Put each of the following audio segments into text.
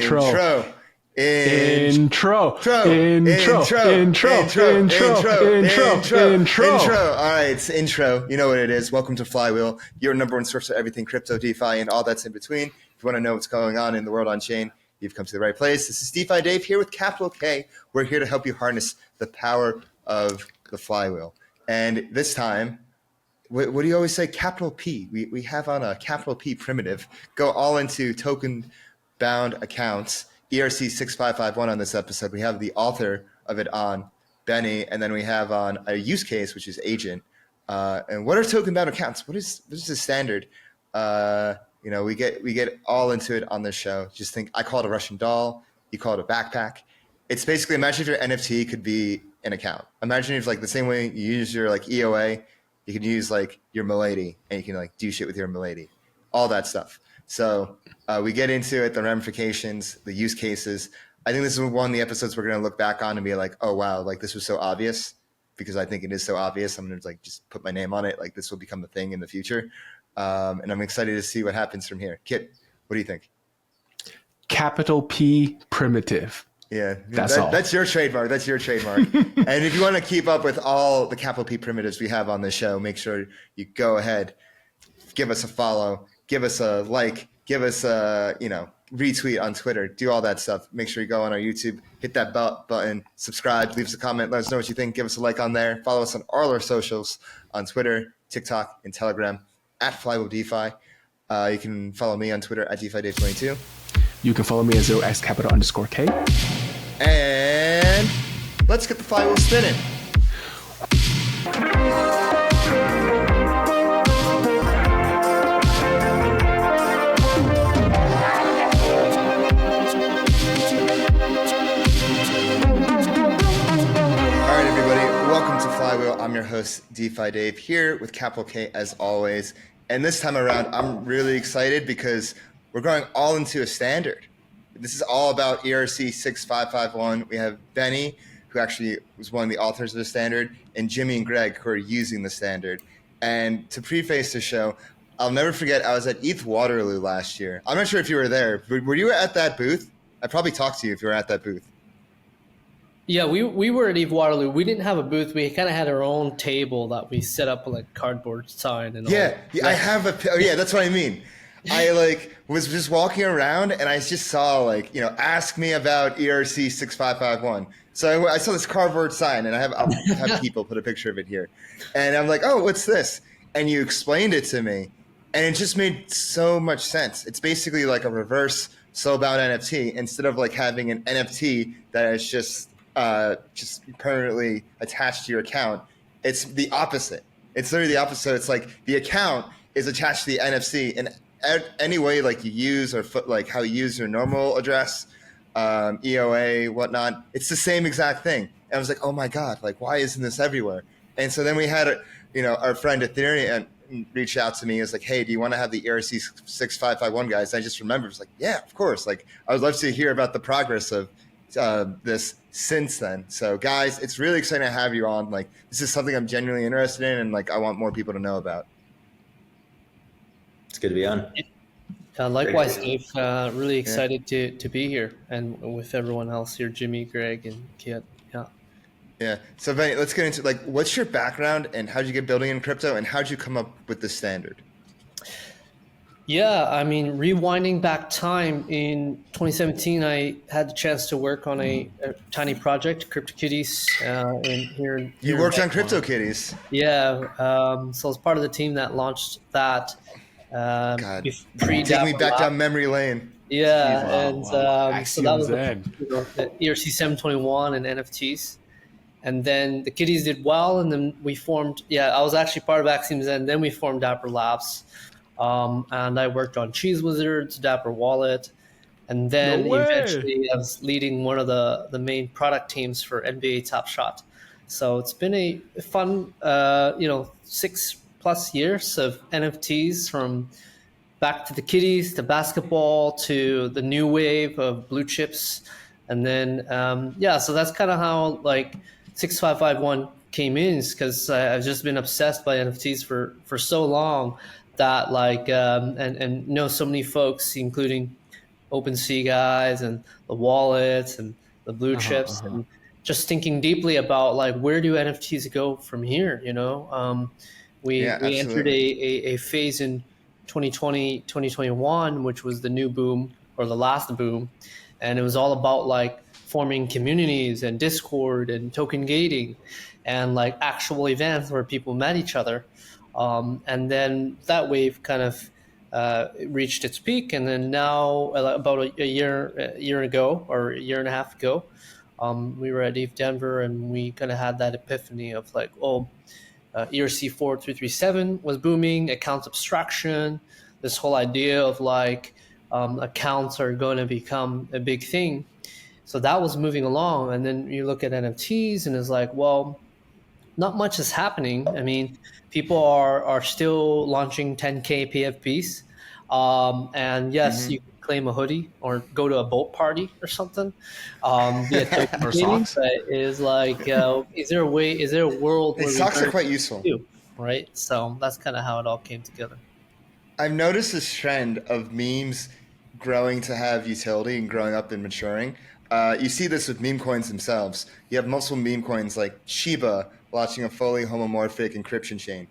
Intro. Intro. All right, it's intro. You know what it is. Welcome to Flywheel, your number one source for everything crypto, DeFi, and all that's in between. If you want to know what's going on in the world on chain, you've come to the right place. This is DeFi Dave here with Capital K. We're here to help you harness the power of the Flywheel. And this time, what do you always say? Capital P. We have on a capital P primitive. Go all into token-bound accounts. ERC-6551 on this episode. We have the author of it on, Benny, and then we have on a use case, which is agent. And what are token-bound accounts? What is the standard? We get all into it on this show. Just think, I call it a Russian doll. You call it a backpack. It's basically, imagine if your NFT could be an account. Imagine if, like, the same way you use your EOA, you can use your milady, and you can do shit with your milady, all that stuff. So we get into it, the ramifications, the use cases. I think this is one of the episodes we're going to look back on and be like, oh, wow, this was so obvious, because I think it is so obvious. I'm going to just put my name on it. This will become a thing in the future. And I'm excited to see what happens from here. Kit, what do you think? Capital P primitive. Yeah, all. That's your trademark. That's your trademark. And if you want to keep up with all the capital P primitives we have on this show, make sure you go ahead, give us a follow, give us a like, give us a, retweet on Twitter, do all that stuff. Make sure you go on our YouTube, hit that button, subscribe, leave us a comment, let us know what you think, give us a like on there. Follow us on all our socials on Twitter, TikTok, and Telegram at Flywheel DeFi. You can follow me on Twitter at DeFiDave22. You can follow me at 0xcapital_K. And let's get the flywheel spinning. Welcome to Flywheel. I'm your host, DeFi Dave, here with Capital K as always. And this time around, I'm really excited because we're going all into a standard. This is all about ERC-6551. We have Benny, who actually was one of the authors of the standard, and Jimmy and Greg, who are using the standard. And to preface the show, I'll never forget, I was at ETH Waterloo last year. I'm not sure if you were there, but were you at that booth? I'd probably talk to you if you were at that booth. Yeah, we were at ETH Waterloo. We didn't have a booth. We kind of had our own table that we set up with cardboard sign and all. Yeah, I have that's what I mean. I was just walking around and I just saw ask me about ERC-6551. So I saw this cardboard sign and I'll have people put a picture of it here. And I'm like, oh, what's this? And you explained it to me and it just made so much sense. It's basically like a reverse soulbound NFT instead of having an NFT that is just permanently attached to your account. It's the opposite. It's literally the opposite. So it's the account is attached to the NFC in any way you use or how you use your normal address, EOA, whatnot. It's the same exact thing. And I was like, oh my God, why isn't this everywhere? And so then we had our friend Ethereum reach out to me. He was like, hey, do you want to have the ERC-6551 guys? And I just remembered, I was like, yeah, of course. I would love to hear about the progress of this since then. So guys, it's really exciting to have you on. This is something I'm genuinely interested in and I want more people to know about. It's good to be on. Likewise, Dave. Really excited to be here and with everyone else here, Jimmy, Greg, and Kit. Yeah. So Benny, let's get into what's your background and how'd you get building in crypto and how'd you come up with the standard? Yeah, I mean, rewinding back time in 2017, I had the chance to work on a tiny project, CryptoKitties. You worked on CryptoKitties? Yeah. So I was part of the team that launched that. God, take me back down memory lane. Yeah, wow. So that was the ERC-721 and NFTs. And then the Kitties did well, and then we formed, I was actually part of Axiom Zen, then we formed Dapper Labs. And I worked on Cheese Wizards, Dapper Wallet, and then eventually I was leading one of the main product teams for NBA Top Shot. So it's been a fun, 6+ years of NFTs, from back to the Kitties to basketball to the new wave of blue chips. And then, so that's kind of how 6551 came in, because I've just been obsessed by NFTs for so long that and know so many folks, including OpenSea guys and the wallets and the blue chips, and just thinking deeply about like where do NFTs go from here? We entered absolutely. a phase in 2020, 2021, which was the new boom or the last boom, and it was all about like forming communities and Discord and token gating and like actual events where people met each other. And then that wave kind of reached its peak, and then now about a year ago or a year and a half ago, we were at ETH Denver, and we kind of had that epiphany of like, ERC-4337 was booming, accounts abstraction, this whole idea of like accounts are going to become a big thing. So that was moving along, and then you look at NFTs, and it's like, well, not much is happening. I mean, people are still launching 10K PFPs. And yes, you can claim a hoodie or go to a boat party or something. Be a token Or gaming, socks. but is like, is there a world Hey, where we socks are learn quite useful. to do, right? So that's kind of how it all came together. I've noticed this trend of memes growing to have utility and growing up and maturing. You see this with meme coins themselves. You have multiple meme coins like Shiba launching a fully homomorphic encryption chain.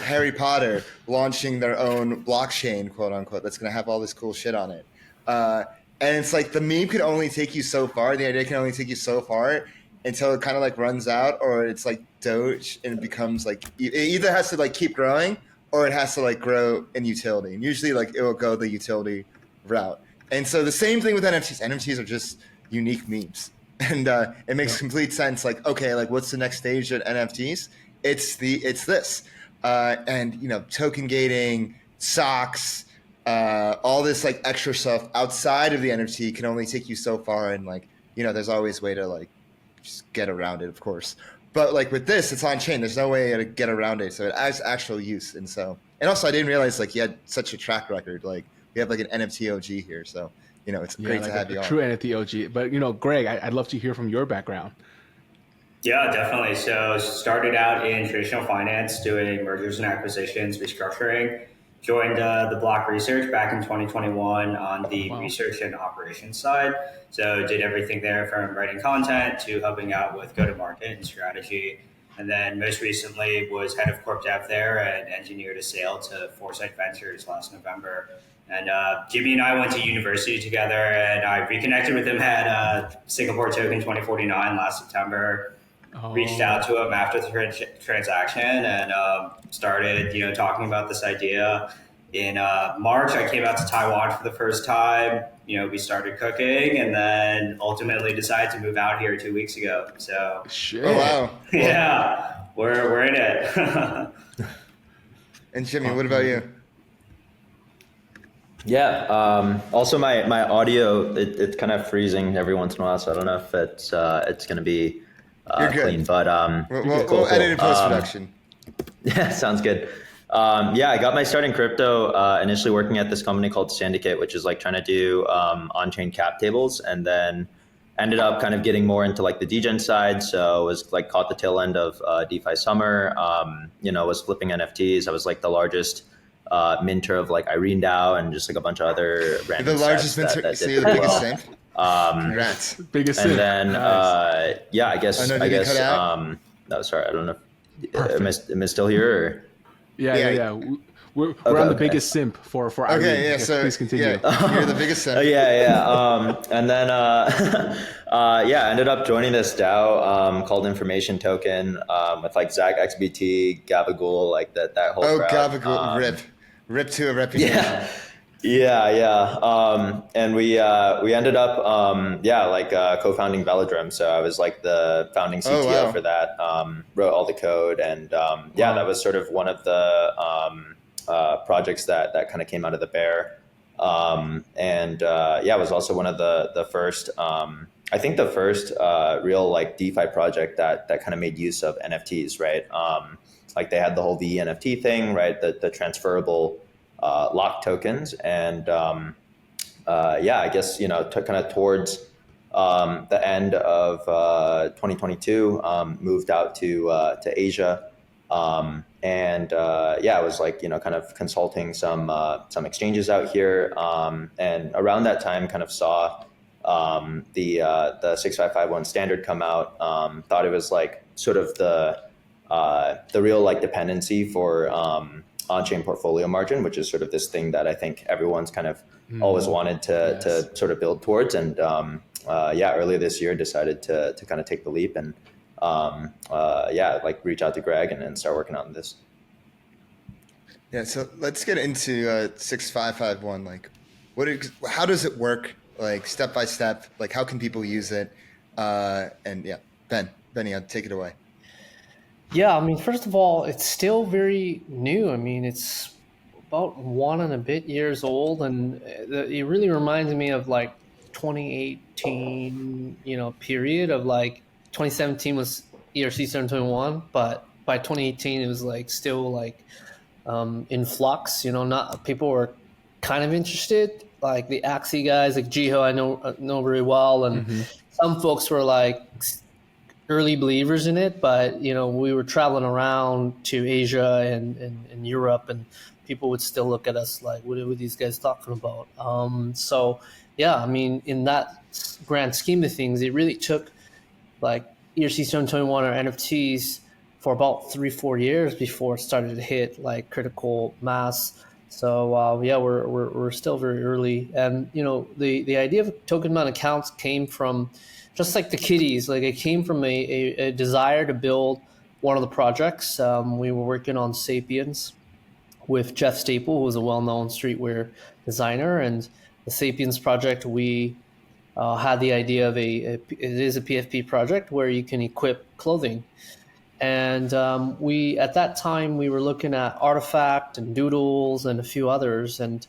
Harry Potter launching their own blockchain, quote unquote, that's going to have all this cool shit on it. And it's like the meme can only take you so far. The idea can only take you so far until it kind of like runs out, or it's like Doge and it becomes like it either has to like keep growing or it has to like grow in utility. And usually like it will go the utility route. And so the same thing with NFTs. NFTs are just unique memes. And it makes complete sense. Like, okay, like what's the next stage at NFTs? It's this. And token gating, socks, all this like extra stuff outside of the NFT can only take you so far. And like, there's always a way to like just get around it, of course. But like with this, it's on chain. There's no way to get around it. So it has actual use. And also I didn't realize like you had such a track record. Like we have like an NFT OG here. So, it's great like to have you on. True NFT OG. But, Greg, I'd love to hear from your background. Yeah, definitely. So started out in traditional finance, doing mergers and acquisitions, restructuring. Joined the Block Research back in 2021 on the research and operations side. So did everything there from writing content to helping out with go-to-market and strategy. And then most recently was head of corp dev there and engineered a sale to Foresight Ventures last November. And Jimmy and I went to university together, and I reconnected with him at Singapore Token 2049 last September. Reached out to him after the transaction and started, talking about this idea. In March, I came out to Taiwan for the first time. We started cooking, and then ultimately decided to move out here 2 weeks ago. So, Shit. Oh, wow. Yeah, we're in it. And Jimmy, what about you? Yeah. Also, my audio it's kind of freezing every once in a while, so I don't know if it's going to be clean. But we'll edit in post production. Yeah, sounds good. I got my start in crypto initially working at this company called Syndicate, which is like trying to do on-chain cap tables, and then ended up kind of getting more into like the degen side. So was like caught the tail end of DeFi summer. Was flipping NFTs. I was like the largest minter of like Irene DAO and just like a bunch of other random. The largest minter. So you're the biggest simp. Congrats. Biggest and simp. then Nice. I guess no, sorry, I don't know. Am I still here? Or? Yeah. We're on the biggest simp for Irene. Okay, yeah. Yes, So please continue. Yeah, you're the biggest simp. And then ended up joining this DAO called Information Token with like Zach XBT, Gabagool, like that whole. Oh, crowd. Gabagool, rip to a reputation. Yeah. And we ended up co-founding Velodrome. So I was like the founding CTO for that. Wrote all the code, and that was sort of one of the projects that kind of came out of the bear. It was also one of the first. I think the first real like DeFi project that kind of made use of NFTs, right? Like they had the whole VE NFT thing, right? The transferable lock tokens, and I guess kind of towards the end of 2022, moved out to Asia, I was like, kind of consulting some exchanges out here. And around that time kind of saw the 6551 standard come out. Thought it was like sort of the real like dependency for on-chain portfolio margin, which is sort of this thing that I think everyone's kind of always wanted to sort of build towards. And earlier this year decided to kind of take the leap and like reach out to Greg and start working on this. Yeah, so let's get into 6551. Like, how does it work? Like step by step. Like, how can people use it? Benny, I'll take it away. Yeah, I mean, first of all, it's still very new. I mean, it's about 1 and a bit years old, and it really reminds me of like 2018, period of like 2017 was ERC-721, but by 2018 it was like still like in flux. Not people were kind of interested, like the Axie guys, like Jiho, I know very well, and some folks were like early believers in it, but we were traveling around to Asia and Europe, and people would still look at us like, what are these guys talking about? I mean, in that grand scheme of things, it really took like ERC-721 or NFTs for about 3-4 years before it started to hit like critical mass. So we're still very early, and the idea of token amount accounts came from just like the kitties. Like it came from a desire to build one of the projects. We were working on Sapiens with Jeff Staple, who was a well-known streetwear designer, and the Sapiens project, we had the idea of it is a PFP project where you can equip clothing. And at that time, we were looking at Artifact and Doodles and a few others, and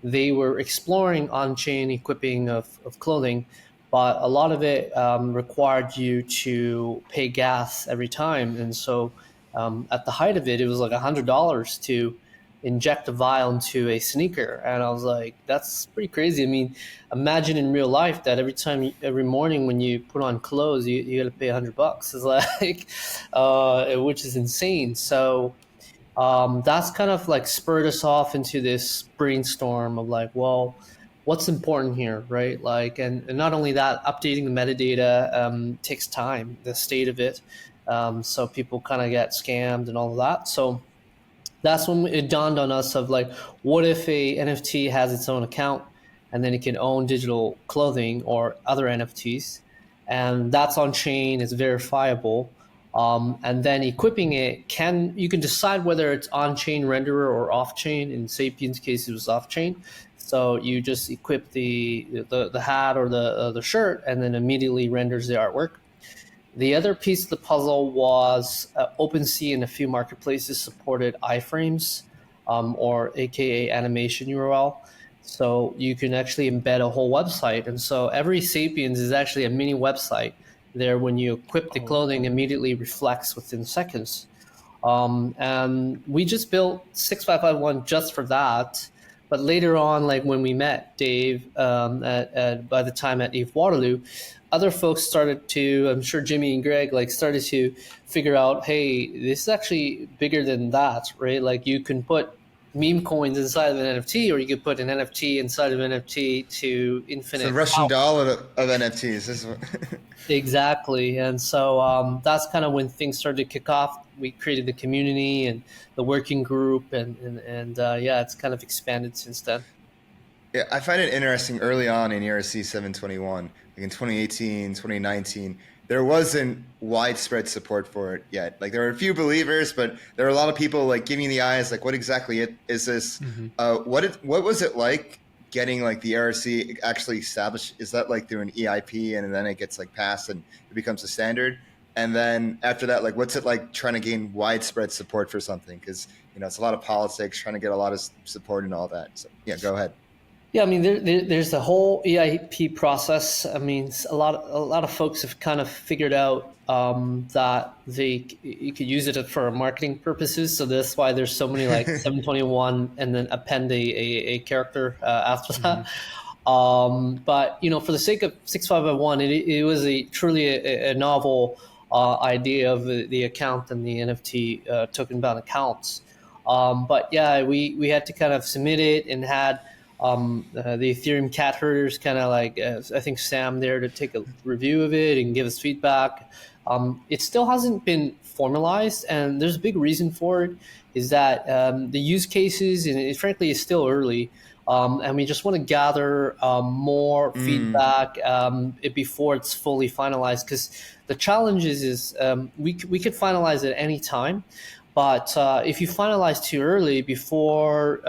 they were exploring on-chain equipping of clothing, but a lot of it required you to pay gas every time. And so at the height of it, it was like $100 to inject a vial into a sneaker. And I was like, that's pretty crazy. I mean, imagine in real life that every morning when you put on clothes, you got to pay $100. It's like, which is insane. So that's kind of like spurred us off into this brainstorm of like, well, what's important here, right? Like, and not only that, updating the metadata takes time, the state of it. So people kind of get scammed and all of that. So that's when it dawned on us of like, what if a NFT has its own account and then it can own digital clothing or other NFTs, and that's on chain, it's verifiable, and then equipping it you can decide whether it's on chain renderer or off chain. In Sapiens' case, it was off chain. So you just equip the hat or the shirt, and then immediately renders the artwork. The other piece of the puzzle was OpenSea and a few marketplaces supported iframes, or AKA animation URL. So you can actually embed a whole website. And so every Sapiens is actually a mini website there. When you equip the clothing, immediately reflects within seconds. And we just built 6551 just for that. But later on, like when we met Dave by the time at ETH Waterloo, other folks started to, I'm sure Jimmy and Greg, like started to figure out, hey, this is actually bigger than that, right? Like you can put meme coins inside of an NFT, or you could put an NFT inside of an NFT to infinite. It's the Russian doll of NFTs. This is what Exactly. And so that's kind of when things started to kick off. We created the community and the working group, and it's kind of expanded since then. Yeah, I find it interesting early on in ERC 721, like in 2018, 2019, there wasn't widespread support for it yet. Like there were a few believers, but there were a lot of people like giving the eyes, like what exactly is this? What was it like getting like the ERC actually established? Is that like through an EIP and then it gets like passed and it becomes a standard? And then after that, like what's it like trying to gain widespread support for something? Because it's a lot of politics, trying to get a lot of support and all that. So yeah, go ahead. Yeah, I mean, there's the whole EIP process. I mean, a lot of folks have kind of figured out that you could use it for marketing purposes. So that's why there's so many like 721 and then append a character after that. But for the sake of 6551, it was truly a novel idea of the account and the NFT token bound accounts. But yeah, we had to kind of submit it and had the Ethereum cat herders kind of like, I think Sam there to take a review of it and give us feedback. It still hasn't been formalized, and there's a big reason for it, is that the use cases, and it frankly is still early, and we just want to gather more feedback before it's fully finalized, because the challenge is we could finalize it at any time. But if you finalize too early, before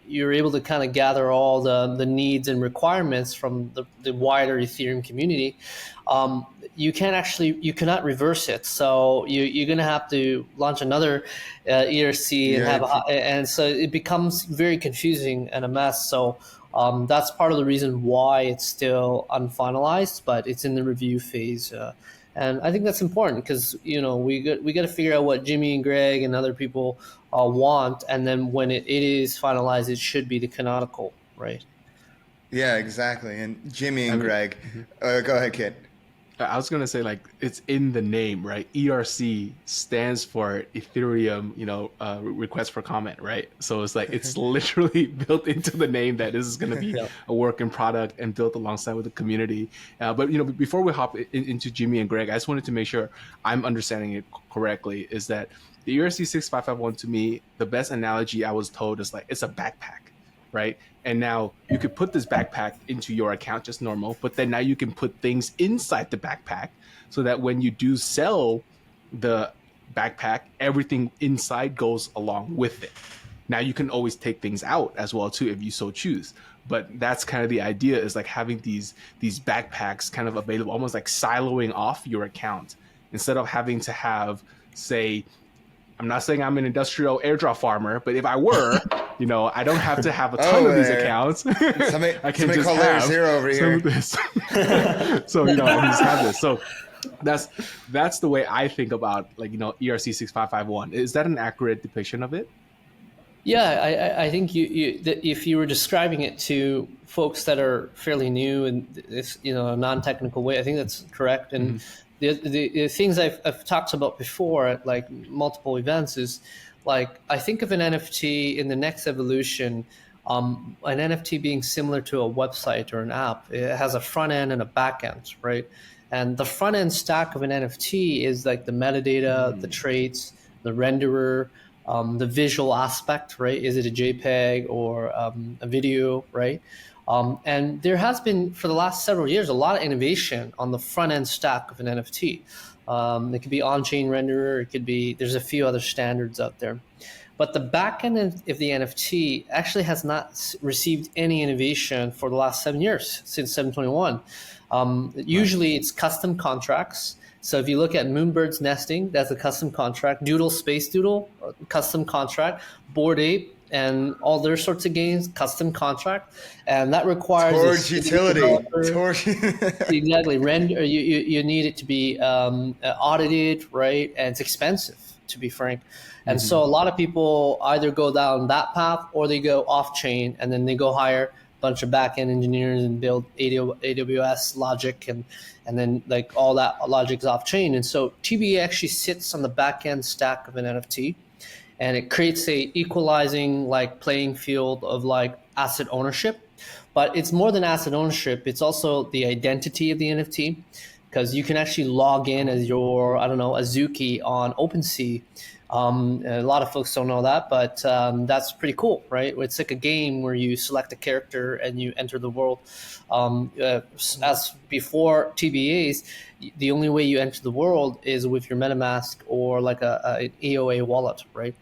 you're able to kind of gather all the needs and requirements from the wider Ethereum community, you cannot reverse it. So you're going to have to launch another ERC and so it becomes very confusing and a mess. So that's part of the reason why it's still unfinalized, but it's in the review phase. And I think that's important because, we got to figure out what Jimmy and Greg and other people want. And then when it is finalized, it should be the canonical, right? Yeah, exactly. And Jimmy and Greg, go ahead, Kit. I was going to say, like, it's in the name, right? ERC stands for Ethereum, request for comment, right? So it's like, it's literally built into the name that this is going to be a working product and built alongside with the community. But, before we hop into Jimmy and Greg, I just wanted to make sure I'm understanding it correctly, is that the ERC-6551, to me, the best analogy I was told is like, it's a backpack, right? And now you could put this backpack into your account just normal, but then now you can put things inside the backpack so that when you do sell the backpack, everything inside goes along with it. Now you can always take things out as well too if you so choose. But that's kind of the idea, is like having these backpacks kind of available, almost like siloing off your account instead of having to have, say, I'm not saying I'm an industrial airdrop farmer, but if I were, I don't have to have a ton of these accounts. Somebody I can just call have Layer Zero over here. this. So, I just have this. So that's the way I think about, like, ERC-6551. Is that an accurate depiction of it? Yeah, I think if you were describing it to folks that are fairly new and this, a non-technical way, I think that's correct. And the things I've talked about before at like multiple events is, like, I think of an NFT in the next evolution, an NFT being similar to a website or an app. It has a front end and a back end, right? And the front end stack of an NFT is like the metadata, the traits, the renderer, the visual aspect, right? Is it a JPEG or a video, right? And there has been, for the last several years, a lot of innovation on the front end stack of an NFT. It could be on-chain renderer. It could be, there's a few other standards out there. But the back end of the NFT actually has not received any innovation for the last 7 years, since 721. Usually it's custom contracts. So if you look at Moonbird's Nesting, that's a custom contract. Doodle Space Doodle, custom contract. Bored Ape, and all their sorts of games, custom contract, and that requires Torch utility. Torch. Exactly. Render. You need it to be audited, right? And it's expensive, to be frank. And so a lot of people either go down that path or they go off chain, and then they go hire a bunch of back-end engineers and build AWS logic, and then like all that logic's off chain. And so TBA actually sits on the back-end stack of an NFT. And it creates a equalizing like playing field of like asset ownership. But it's more than asset ownership. It's also the identity of the NFT, because you can actually log in as your, Azuki on OpenSea. A lot of folks don't know that, but that's pretty cool, right? It's like a game where you select a character and you enter the world. As before TBAs, the only way you enter the world is with your MetaMask or like an EOA wallet, right?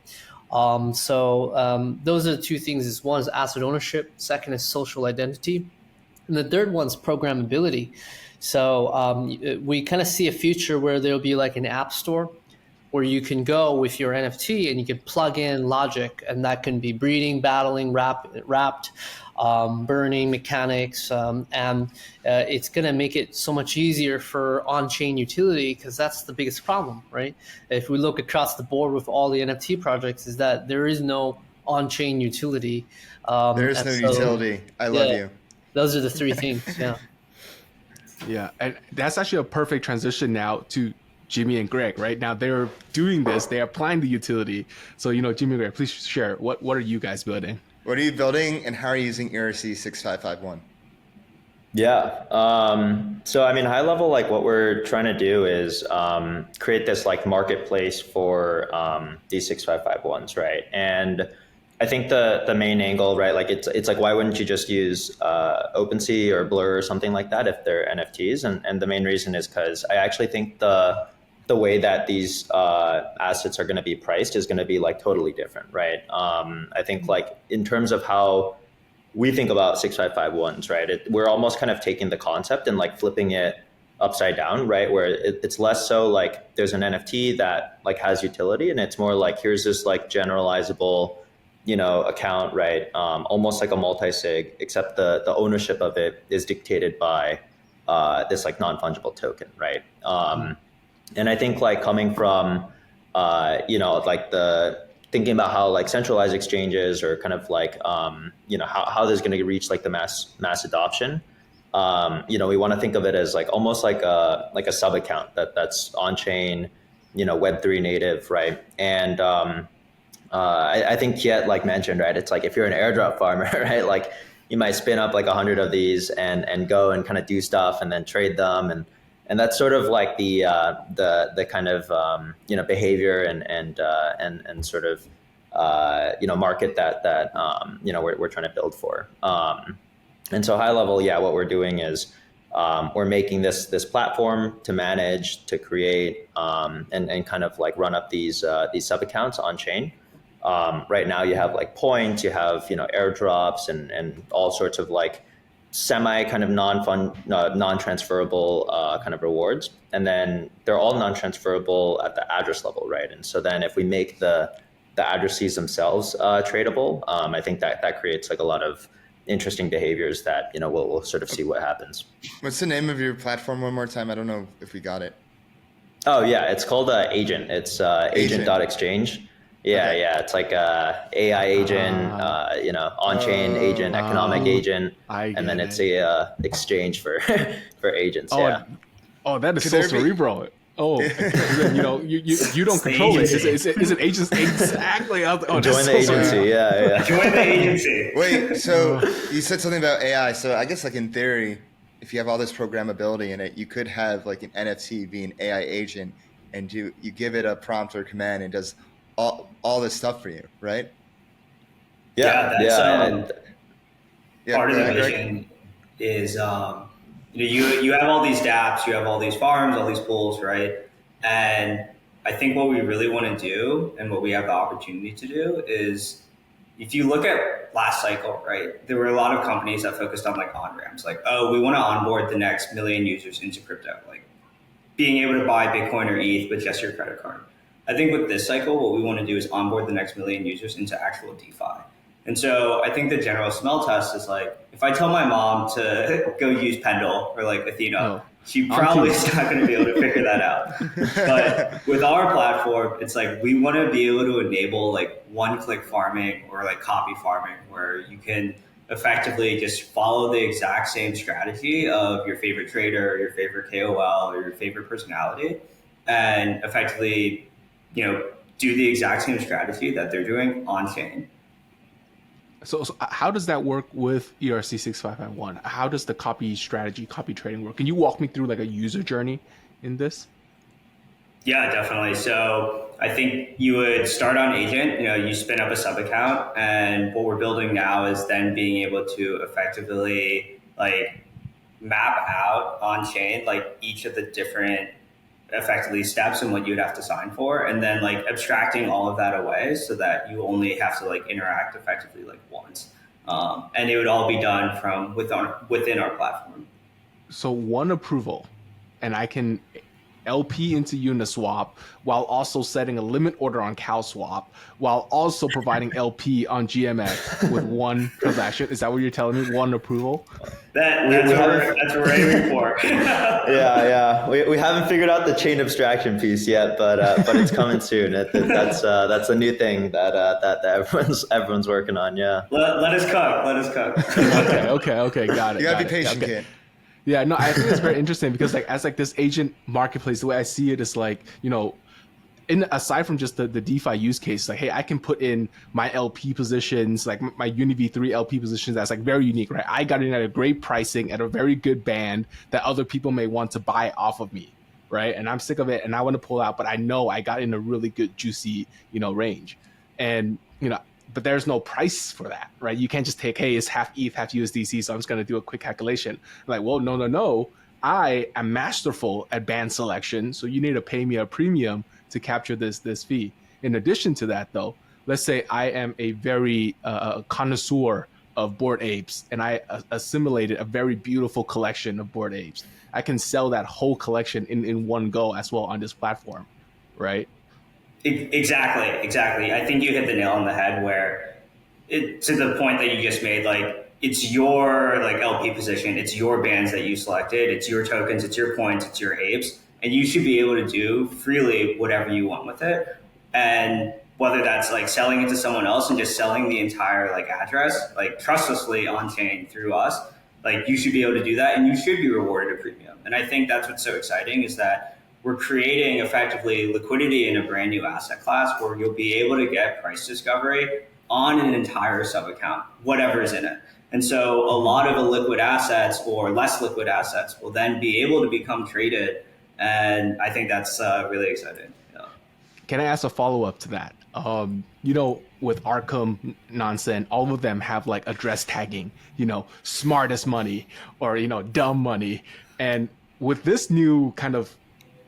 So those are the two things. One is asset ownership. Second is social identity. And the third one's programmability. So we kind of see a future where there'll be like an app store where you can go with your NFT and you can plug in logic, and that can be breeding, battling, wrapped, burning mechanics, and it's going to make it so much easier for on-chain utility, because that's the biggest problem, right? If we look across the board with all the NFT projects, is that there is no on-chain utility. There is no utility. I love you. Those are the three things, yeah. Yeah, and that's actually a perfect transition now to Jimmy and Greg, right? Now they're doing this, they're applying the utility. So, Jimmy and Greg, please share, what are you guys building? What are you building, and how are you using ERC-6551? Yeah. So, I mean, high level, like what we're trying to do is create this like marketplace for these 6551s, right? And I think the main angle, right, like it's like, why wouldn't you just use OpenSea or Blur or something like that if they're NFTs? And the main reason is because I actually think the way that these assets are going to be priced is going to be like totally different, right? I think like in terms of how we think about 6551s, right? We're almost kind of taking the concept and like flipping it upside down, right? Where it's less so like there's an NFT that like has utility, and it's more like here's this like generalizable, account, right? Almost like a multi-sig, except the ownership of it is dictated by this like non-fungible token, right? And I think like coming from, like the thinking about how like centralized exchanges or kind of like, how this is going to reach like the mass adoption. We want to think of it as like almost like a sub account that's on chain, Web3 native, right? And I think Kiet like mentioned, right? It's like if you're an airdrop farmer, right? Like you might spin up like 100 of these and go and kind of do stuff and then trade them, and that's sort of like the kind of behavior and sort of market that we're trying to build for. And so high level, yeah, what we're doing is we're making this platform to manage, to create, and kind of like run up these sub accounts on chain. Right now you have like points, you have airdrops and all sorts of like semi kind of non-transferable kind of rewards, and then they're all non-transferable at the address level, right? And so then if we make the addresses themselves tradable, I think that creates like a lot of interesting behaviors that we'll sort of see what happens. What's the name of your platform one more time? I don't know if we got it. Oh yeah, it's called Agent. It's agent.exchange. Yeah, okay. Yeah, it's like AI agent, on-chain agent, economic agent, and then it's a exchange for agents. Yeah. Oh, that is so cerebral. Oh, you don't control it. Is it agents exactly? Join the agency. Yeah. Join the agency. Wait, so you said something about AI. So I guess like in theory, if you have all this programmability in it, you could have like an NFT be an AI agent, and you give it a prompt or command and does all this stuff for you, right? Yeah, that's part of the vision is you have all these dApps, you have all these farms, all these pools, right? And I think what we really want to do and what we have the opportunity to do is, if you look at last cycle, right, there were a lot of companies that focused on like on-ramps, like, oh, we want to onboard the next million users into crypto, like being able to buy Bitcoin or ETH with just your credit card. I think with this cycle, what we want to do is onboard the next million users into actual DeFi. And so I think the general smell test is like, if I tell my mom to go use Pendle or like Athena, she probably is not going to be able to figure that out. But with our platform, it's like we want to be able to enable like one-click farming or like copy farming, where you can effectively just follow the exact same strategy of your favorite trader, your favorite KOL, or your favorite personality, and effectively do the exact same strategy that they're doing on chain. So how does that work with ERC-6551? How does the copy trading work? Can you walk me through like a user journey in this? Yeah, definitely. So I think you would start on Agent, you spin up a sub account, and what we're building now is then being able to effectively like map out on chain, like each of the different effectively steps and what you'd have to sign for, and then like abstracting all of that away so that you only have to like interact effectively like once, and it would all be done from within our platform. So one approval, and I can LP into Uniswap while also setting a limit order on CowSwap, while also providing LP on GMX with one transaction. Is that what you're telling me? One approval? That's what we're aiming for. Yeah. We haven't figured out the chain abstraction piece yet, but it's coming soon. That's a new thing that everyone's working on. Yeah. Let us cook. Okay. Got it. You gotta be patient, kid. Yeah, no, I think it's very interesting because like as like this agent marketplace, the way I see it is like, you know, in aside from just the DeFi use case, like, hey, I can put in my LP positions, like my UniV3 LP positions that's like very unique, right? I got in at a great pricing at a very good band that other people may want to buy off of me, right? And I'm sick of it and I want to pull out, but I know I got in a really good juicy, you know, range. And, you know, but there's no price for that, right? You can't just take, hey, it's half ETH, half USDC, so I'm just going to do a quick calculation. I'm like, well, no. I am masterful at band selection, so you need to pay me a premium to capture this fee. In addition to that, though, let's say I am a very connoisseur of Bored Apes, and I assimilated a very beautiful collection of Bored Apes. I can sell that whole collection in one go as well on this platform, right? Exactly. I think you hit the nail on the head where to the point that you just made, like it's your like LP position, it's your bands that you selected, it's your tokens, it's your points, it's your apes, and you should be able to do freely whatever you want with it. And whether that's like selling it to someone else and just selling the entire like address, like trustlessly on chain through us, like you should be able to do that and you should be rewarded a premium. And I think that's what's so exciting is that we're creating effectively liquidity in a brand new asset class where you'll be able to get price discovery on an entire sub account, whatever is in it. And so a lot of illiquid assets or less liquid assets will then be able to become traded. And I think that's really exciting. Yeah. Can I ask a follow up to that? You know, with Arkham, Nonsense, all of them have like address tagging, you know, smartest money or, you know, dumb money. And with this new kind of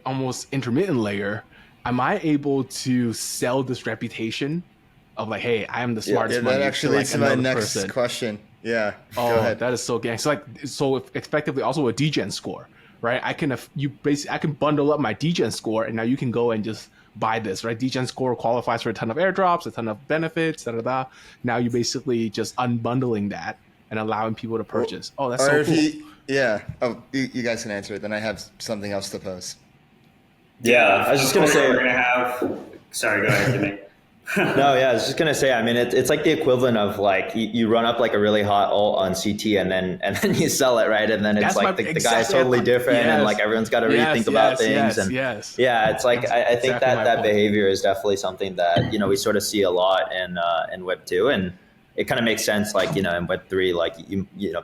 almost intermittent layer, am I able to sell this reputation of like, hey, I am the smartest money? That actually leads to my next question. Yeah. Oh, go ahead. that is so gang. So effectively also a degen score, right? I can bundle up my degen score and now you can go and just buy this, right? Degen score qualifies for a ton of airdrops, a ton of benefits, da. Now you basically just unbundling that and allowing people to purchase. Oh, that's so cool. You guys can answer it. Then I have something else to pose. Yeah, I was just going to say... We're going to have... Sorry, go ahead, Jimmy. No, yeah, I was just gonna say. I mean, it's like the equivalent of like you run up like a really hot alt on CT and then you sell it, right? And then it's like the guy is totally different, and like everyone's got to rethink about things. Yeah, it's like I think that behavior is definitely something that we sort of see a lot in Web 2, and it kind of makes sense. Like in Web 3, like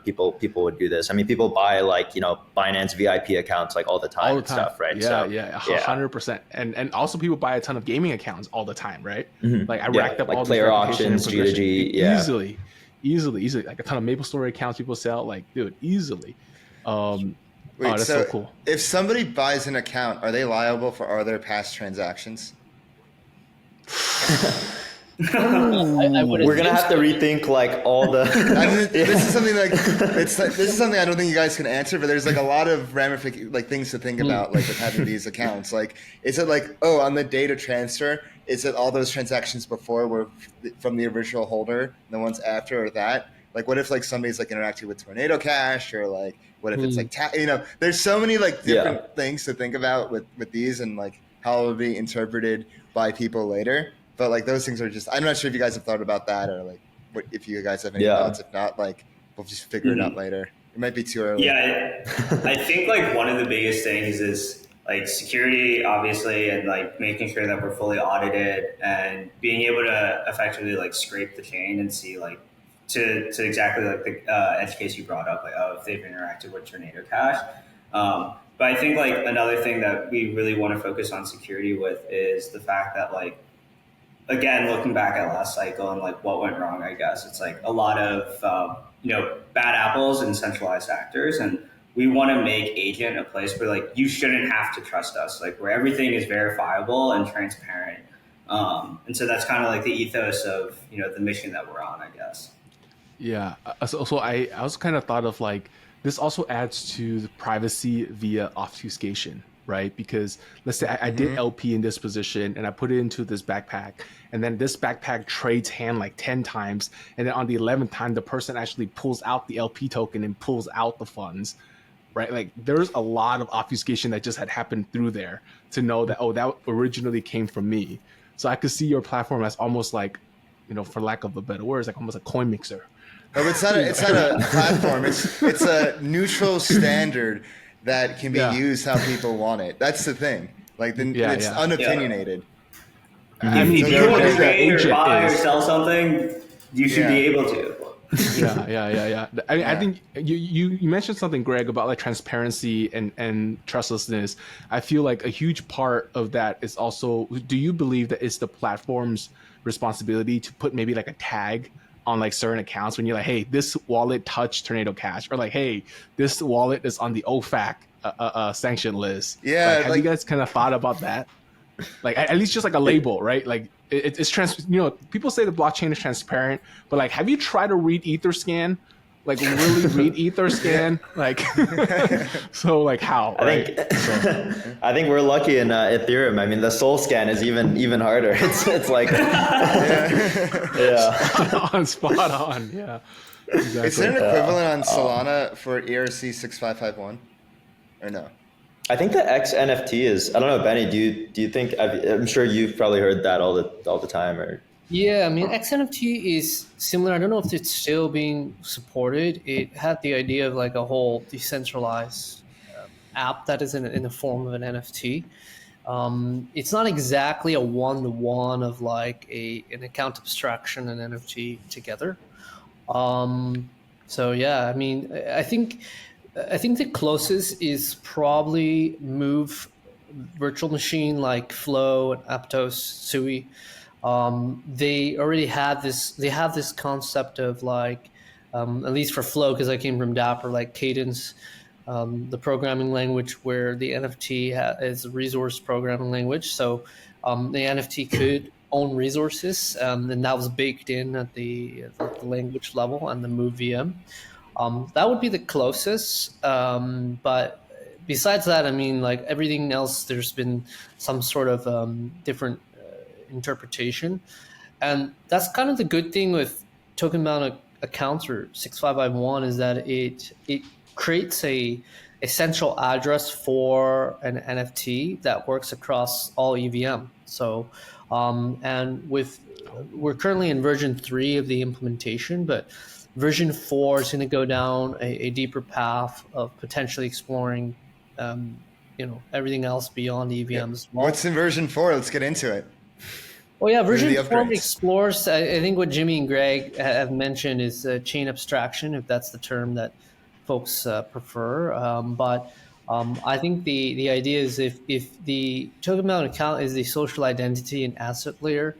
people would do this. I mean, people buy like Binance VIP accounts like all the time and stuff, right? Yeah, 100%. And also people buy a ton of gaming accounts all the time, right? Mm-hmm. Like I racked up like all player auctions, G2G, easily. Like a ton of MapleStory accounts people sell, like dude, easily. That's so cool. If somebody buys an account, are they liable for other past transactions? We're gonna have to rethink like all the. This is something this is something I don't think you guys can answer, but there's like a lot of things to think about, like with having these accounts. Like, is it like on the data transfer? Is it all those transactions before were from the original holder, and the ones after, or that? Like, what if like somebody's like interacting with Tornado Cash, or like what if it's like there's so many like different things to think about with these, and like how it will be interpreted by people later. But like those things are just, I'm not sure if you guys have thought about that, or like what, if you guys have any thoughts. If not, like we'll just figure it out later. It might be too early. Yeah, I think like one of the biggest things is like security, obviously, and like making sure that we're fully audited and being able to effectively like scrape the chain and see like to exactly like the edge case you brought up, like if they've interacted with Tornado Cash. But I think like another thing that we really want to focus on security with is the fact that like, again, looking back at last cycle and like what went wrong, I guess it's like a lot of bad apples and centralized actors, and we want to make agent a place where like you shouldn't have to trust us, like where everything is verifiable and transparent. And so that's kind of like the ethos of the mission that we're on, I guess. Yeah. So I also kind of thought of like this also adds to the privacy via obfuscation. Right? Because let's say I did LP in this position and I put it into this backpack, and then this backpack trades hand like 10 times. And then on the 11th time, the person actually pulls out the LP token and pulls out the funds, right? Like there's a lot of obfuscation that just had happened through there to know that, that originally came from me. So I could see your platform as almost like, for lack of a better word, it's like almost a coin mixer, No, it's not a platform. It's a neutral standard that can be used how people want it. That's the thing. Like it's unopinionated. I mean, If you want to the trade or agent buy or is. sell something, you should be able to. Yeah. I think you mentioned something, Greg, about like transparency and trustlessness. I feel like a huge part of that is also, do you believe that it's the platform's responsibility to put maybe like a tag on like certain accounts when you're like, hey, this wallet touched Tornado Cash, or like, hey, this wallet is on the OFAC sanction list. Yeah. Like, have you guys kind of thought about that? Like at least just like a label, right? Like it's people say the blockchain is transparent, but like, have you tried to read Etherscan? Like really read Etherscan? Like, so like how? I think we're lucky in Ethereum. I mean, the Soul Scan is even harder. It's like, spot on. Yeah. Exactly. Is there an equivalent on Solana for ERC-6551 or no? I think the XNFT is. I don't know, Benny. Do you think? I'm sure you've probably heard that all the time. Or yeah, I mean, XNFT is similar. I don't know if it's still being supported. It had the idea of like a whole decentralized app that is in the form of an NFT. It's not exactly a one-to-one of like an account abstraction and NFT together. So yeah, I mean, I think the closest is probably Move virtual machine like Flow and Aptos, Sui. They already had this. They have this concept of like, at least for Flow, because I came from Dapper, like Cadence, the programming language where the NFT is a resource programming language. So the NFT could own resources, and that was baked in at the language level and the Move VM. That would be the closest, but besides that, I mean, like everything else, there's been some sort of different interpretation, and that's kind of the good thing with token bound accounts or 6551 is that it creates a central address for an NFT that works across all EVM. So, and we're currently in version 3 of the implementation, but version 4 is going to go down a deeper path of potentially exploring, everything else beyond EVM as well. What's in version 4? Let's get into it. Well, yeah, version 4 explores, I think what Jimmy and Greg have mentioned is chain abstraction, if that's the term that folks prefer. But I think the idea is if the token bound account is the social identity and asset layer,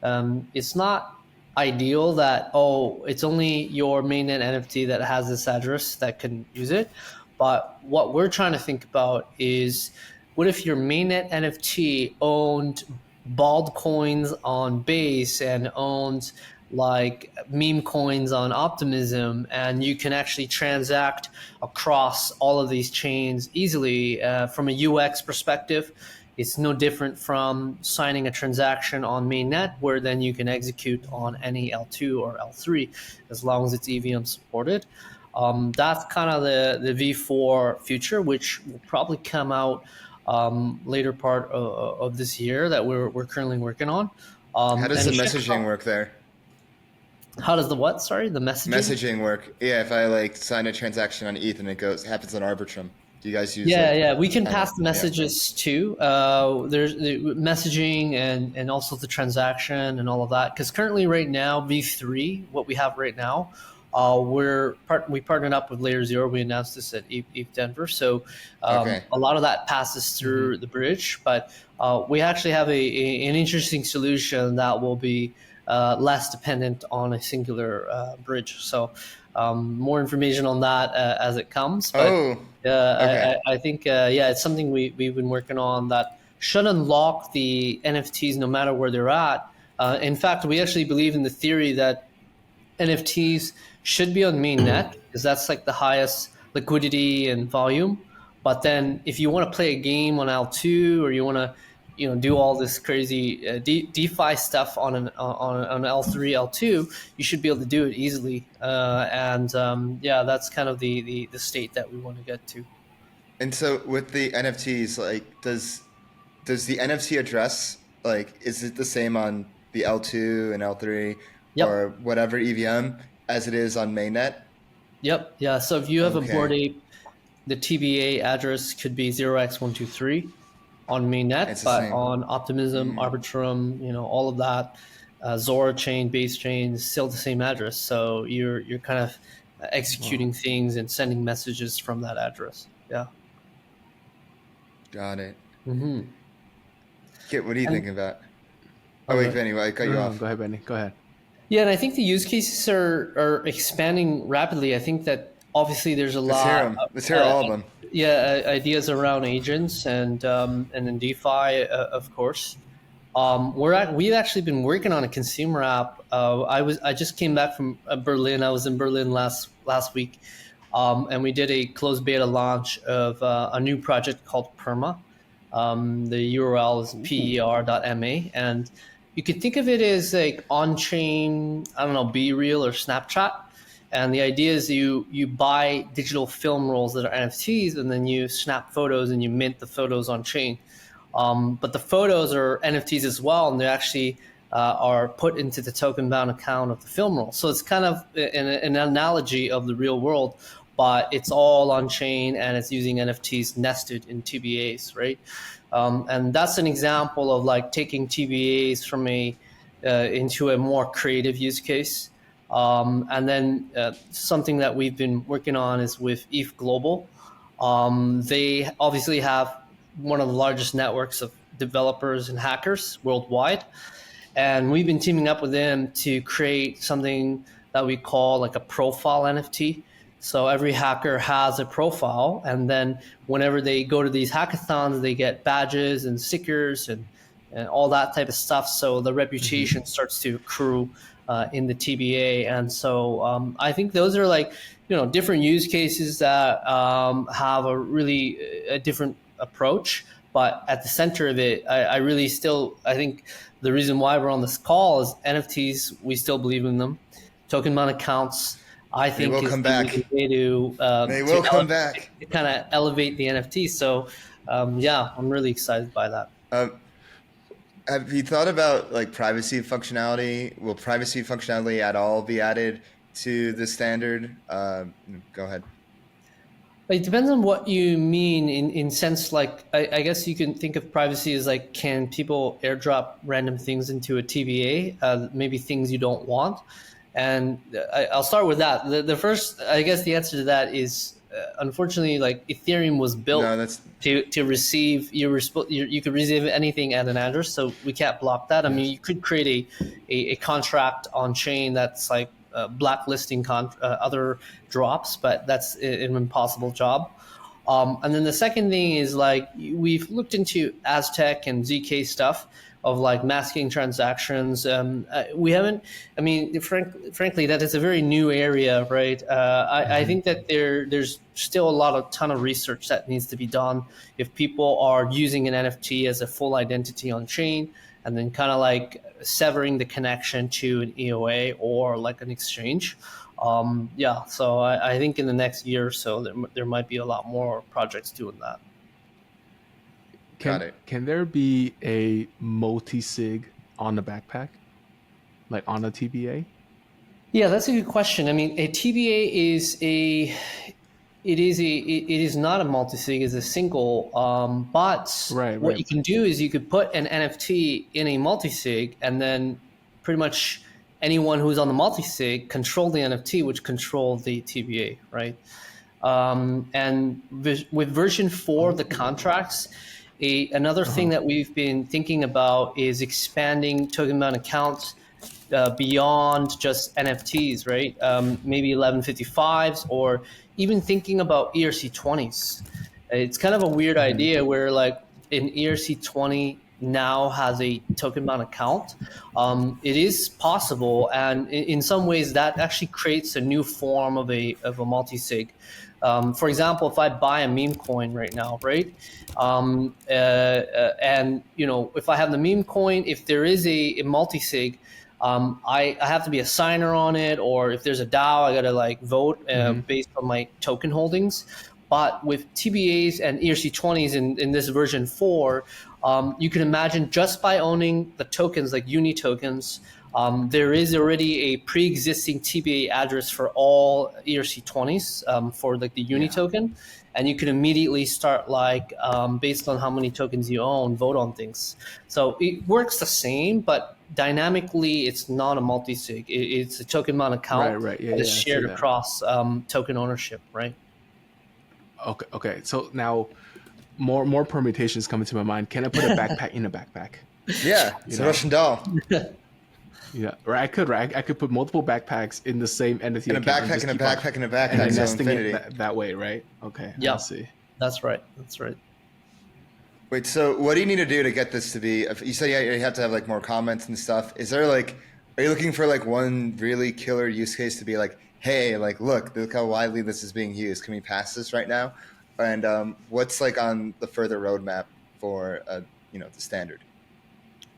it's not ideal that, it's only your mainnet NFT that has this address that can use it. But what we're trying to think about is, what if your mainnet NFT owned bald coins on Base and owned like meme coins on Optimism, and you can actually transact across all of these chains easily. From a UX perspective, it's no different from signing a transaction on mainnet, where then you can execute on any L2 or L3 as long as it's EVM supported. That's kind of the V4 future, which will probably come out later part of this year that we're currently working on. How does the messaging work there? How does the what? Sorry, the messaging? Messaging work. Yeah, if I like sign a transaction on ETH and it happens on Arbitrum. Do you guys use? Yeah, we can pass the messages too. There's the messaging and also the transaction and all of that. Because currently, right now, V3, what we have right now, we partnered up with Layer 0. We announced this at ETH Denver. So a lot of that passes through the bridge. But we actually have an interesting solution that will be less dependent on a singular bridge. So more information on that as it comes. But I think, it's something we've been working on that should unlock the NFTs no matter where they're at. In fact, we actually believe in the theory that NFTs should be on mainnet, because that's like the highest liquidity and volume. But then if you want to play a game on L2, or you want to do all this crazy DeFi stuff on an L3, L2, you should be able to do it easily. That's kind of the state that we want to get to. And so with the NFTs, like, does the NFT address, like, is it the same on the L2 and L3 or whatever EVM? as it is on mainnet? Yep. Yeah. So if you have Okay. a Bored Ape, the TBA address could be 0x123 on mainnet, It's the but same. on Optimism, Arbitrum, all of that, Zora chain, base chain is still the same address. So you're kind of executing things and sending messages from that address. Yeah. Got it. Mm-hmm. Kit, what are you And- thinking about? Oh, wait, Benny, I cut you No, off. go ahead, Benny. Go ahead. Yeah, and I think the use cases are expanding rapidly. I think that obviously there's a Let's hear lot. them. Let's hear all of them. Yeah, ideas around agents and then DeFi, of course. We've actually been working on a consumer app. I just came back from Berlin. I was in Berlin last week, and we did a closed beta launch of a new project called Perma. The URL is per.ma, and you could think of it as like on-chain, I don't know, BeReal or Snapchat. And the idea is you buy digital film rolls that are NFTs, and then you snap photos and you mint the photos on chain. But the photos are NFTs as well, and they actually are put into the token-bound account of the film roll. So it's kind of an analogy of the real world, but it's all on chain and it's using NFTs nested in TBAs, right? And that's an example of like taking TBAs from into a more creative use case. And then something that we've been working on is with ETH Global. They obviously have one of the largest networks of developers and hackers worldwide. And we've been teaming up with them to create something that we call like a profile NFT. So every hacker has a profile, and then whenever they go to these hackathons, they get badges and stickers and all that type of stuff. So the reputation starts to accrue in the TBA. And so I think those are like, different use cases that have a really a different approach. But at the center of it, I really still, I think the reason why we're on this call is NFTs, we still believe in them. Token amount accounts, I think will is come the back. way to They will come back. kind of elevate the NFTs. So yeah, I'm really excited by that. Have you thought about like privacy functionality? Will privacy functionality at all be added to the standard? Go ahead. It depends on what you mean in sense, like, I guess you can think of privacy as like, can people airdrop random things into a TBA, maybe things you don't want? And I'll start with that. The first, I guess the answer to that is, unfortunately, like Ethereum was built to receive, you could receive anything at an address, so we can't block that. I mean, you could create a contract on chain that's like, blacklisting other drops, but that's an impossible job. And then the second thing is like we've looked into Aztec and ZK stuff of like masking transactions. We haven't. I mean, frankly, that is a very new area, right? I think that there's still a ton of research that needs to be done if people are using an NFT as a full identity on chain, and then kind of like severing the connection to an EOA or like an exchange. So I think in the next year or so, there might be a lot more projects doing that. Can there be a multi-sig on the backpack, like on a TBA? Yeah, that's a good question. I mean, a TBA it is not a multi-sig, it's a single. But what you can do is you could put an NFT in a multi-sig, and then pretty much anyone who's on the multi-sig control the NFT, which control the TBA, right? And with version 4 of the contracts, another thing that we've been thinking about is expanding token-bound accounts beyond just NFTs, right? Maybe 1155s, or even thinking about ERC-20s. It's kind of a weird idea where like an ERC-20 now has a token-bound account. It is possible, and in some ways that actually creates a new form of a multi-sig. For example, if I buy a meme coin right now, right? And if I have the meme coin, if there is a multi-sig, I have to be a signer on it, or if there's a DAO, I gotta like vote based on my token holdings. But with TBAs and ERC-20s in this version 4, you can imagine just by owning the tokens like uni tokens, there is already a pre-existing TBA address for all ERC-20s for like the uni token. And you can immediately start like, based on how many tokens you own, vote on things. So it works the same, but dynamically it's not a multi-sig. It's a token amount account Right. Yeah, that is shared that. across token ownership, right? Okay. So now more permutations come into my mind. Can I put a backpack in a backpack? Yeah, it's a Russian doll. Yeah, or I could put multiple backpacks in the same NFT In a account backpack, in a backpack, in a and backpack, then so nesting infinity. it that way, right? Okay, Yeah. I see. That's right. Wait, so what do you need to do to get this to be? You said you have to have like more comments and stuff. Is there like, are you looking for like one really killer use case to be like, hey, like look how widely this is being used. Can we pass this right now? And what's like on the further roadmap for the standard?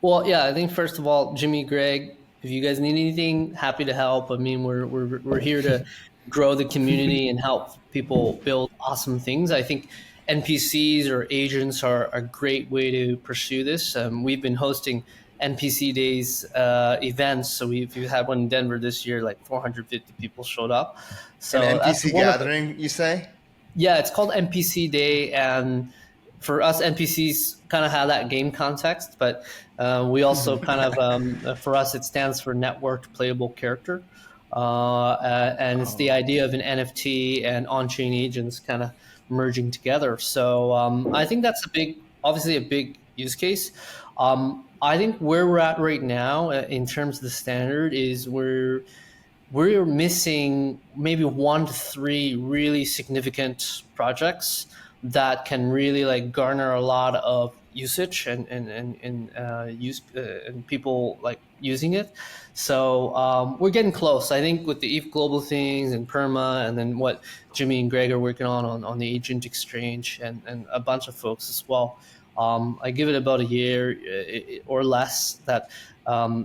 Well, yeah, I think first of all, Jimmy, Greg, if you guys need anything, happy to help. I mean, we're here to grow the community and help people build awesome things. I think NPCs or agents are a great way to pursue this. We've been hosting NPC Days events. So we've had one in Denver this year, like 450 people showed up. So An NPC gathering, you say? Yeah, it's called NPC Day. And for us, NPCs kind of have that game context, but we also kind of, for us, it stands for networked playable character. And it's the idea of an NFT and on-chain agents kind of merging together. So I think that's obviously a big use case. I think where we're at right now in terms of the standard is we're missing maybe 1 to 3 really significant projects that can really like garner a lot of usage and people like using it. So we're getting close. I think with the ETH Global things and Perma, and then what Jimmy and Greg are working on the Agent Exchange and a bunch of folks as well. I give it about a year or less that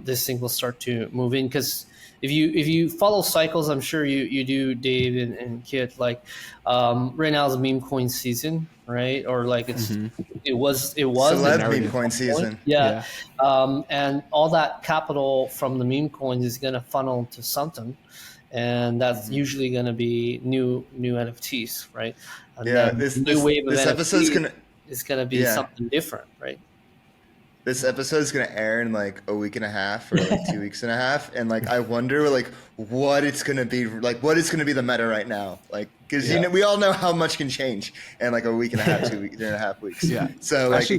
this thing will start to move in, because if you follow cycles, I'm sure you do, Dave and Kit, like right now is meme coin season, right? Or like it was Celeb meme coin season. Yeah. And all that capital from the meme coins is going to funnel to something, and that's usually going to be new NFTs, right? And this wave of episode's is going to be something different, right? This episode is going to air in like a week and a half or like 2 weeks and a half. And like, I wonder like what it's going to be, like what is going to be the meta right now? Like, cause we all know how much can change in like a week and a half, 2 and a half weeks. Yeah. So like, actually,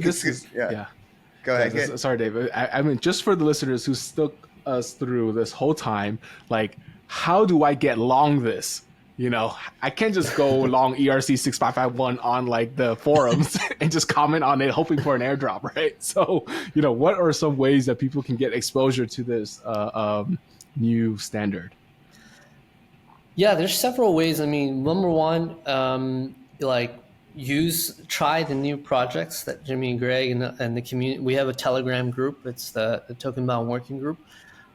Go ahead. Sorry, Dave. I mean, just for the listeners who stuck us through this whole time, like, how do I get long this? I can't just go long ERC-6551 on like the forums and just comment on it, hoping for an airdrop, right? So, what are some ways that people can get exposure to this new standard? Yeah, there's several ways. I mean, number one, try the new projects that Jimmy and Greg and the community. We have a Telegram group. It's the Tokenbound working group.